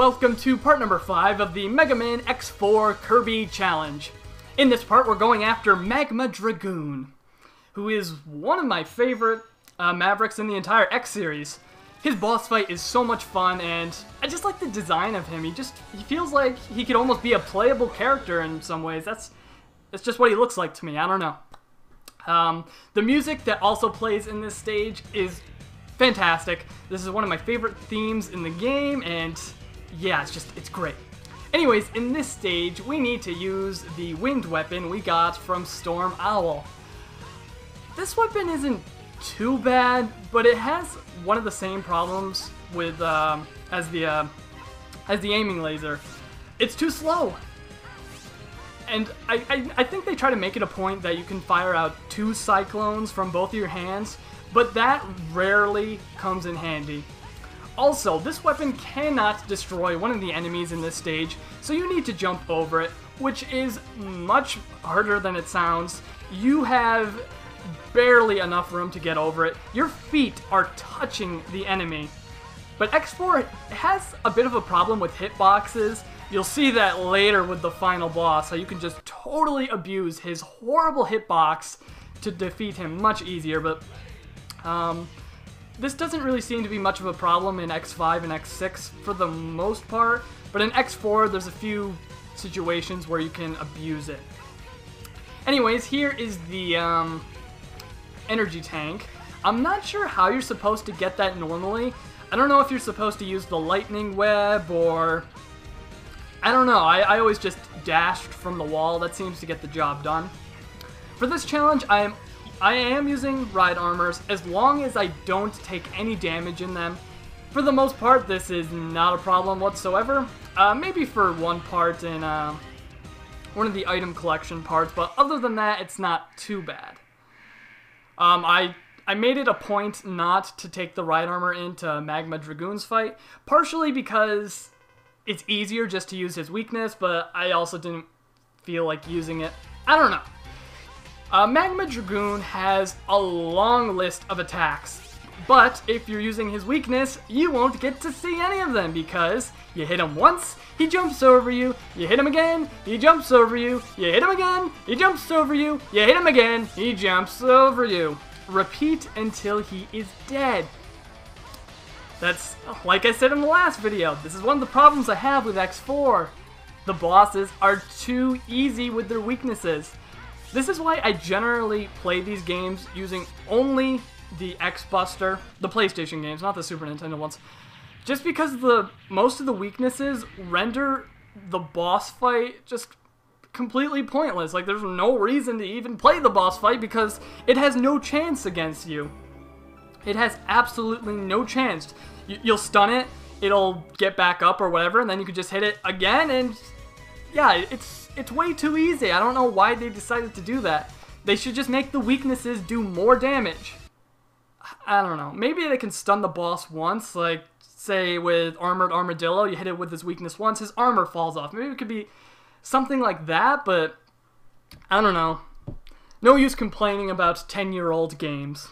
Welcome to part number 5 of the Mega Man X4 Kirby Challenge. In this part, we're going after Magma Dragoon, who is one of my favorite Mavericks in the entire X series. His boss fight is so much fun, and I just like the design of him. He feels like he could almost be a playable character in some ways. That's just what he looks like to me. I don't know. The music that also plays in this stage is fantastic. This is one of my favorite themes in the game, and yeah, it's great. Anyways, in this stage, we need to use the winged weapon we got from Storm Owl. This weapon isn't too bad, but it has one of the same problems with as the aiming laser. It's too slow. And I think they try to make it a point that you can fire out 2 cyclones from both of your hands, but that rarely comes in handy. Also, this weapon cannot destroy one of the enemies in this stage, so you need to jump over it, which is much harder than it sounds. You have barely enough room to get over it. Your feet are touching the enemy. But X4 has a bit of a problem with hitboxes. You'll see that later with the final boss, how you can just totally abuse his horrible hitbox to defeat him much easier, but this doesn't really seem to be much of a problem in X5 and X6 for the most part, but in X4 there's a few situations where you can abuse it. Anyways, here is the energy tank. I'm not sure how you're supposed to get that normally. I don't know if you're supposed to use the lightning web or... I don't know, I always just dashed from the wall. That seems to get the job done. For this challenge, I am using ride armors as long as I don't take any damage in them. For the most part, this is not a problem whatsoever. Maybe for one part in one of the item collection parts, but other than that, it's not too bad. I made it a point not to take the ride armor into Magma Dragoon's fight, partially because it's easier just to use his weakness, but I also didn't feel like using it. I don't know. Magma Dragoon has a long list of attacks, but if you're using his weakness, you won't get to see any of them because you hit him once, he jumps over you, you hit him again, he jumps over you, you hit him again, he jumps over you, you hit him again, he jumps over you. Repeat until he is dead. That's, like I said in the last video, this is one of the problems I have with X4. The bosses are too easy with their weaknesses. This is why I generally play these games using only the X-Buster, the PlayStation games, not the Super Nintendo ones. Just because most of the weaknesses render the boss fight just completely pointless. Like, there's no reason to even play the boss fight because it has no chance against you. It has absolutely no chance. You'll stun it, it'll get back up or whatever, and then you can just hit it again, and yeah, it's way too easy. I don't know why they decided to do that. They should just make the weaknesses do more damage. I don't know. Maybe they can stun the boss once, like, say, with UnarmoredArmadillo, you hit it with his weakness once, his armor falls off. Maybe it could be something like that, but I don't know. No use complaining about 10-year-old games.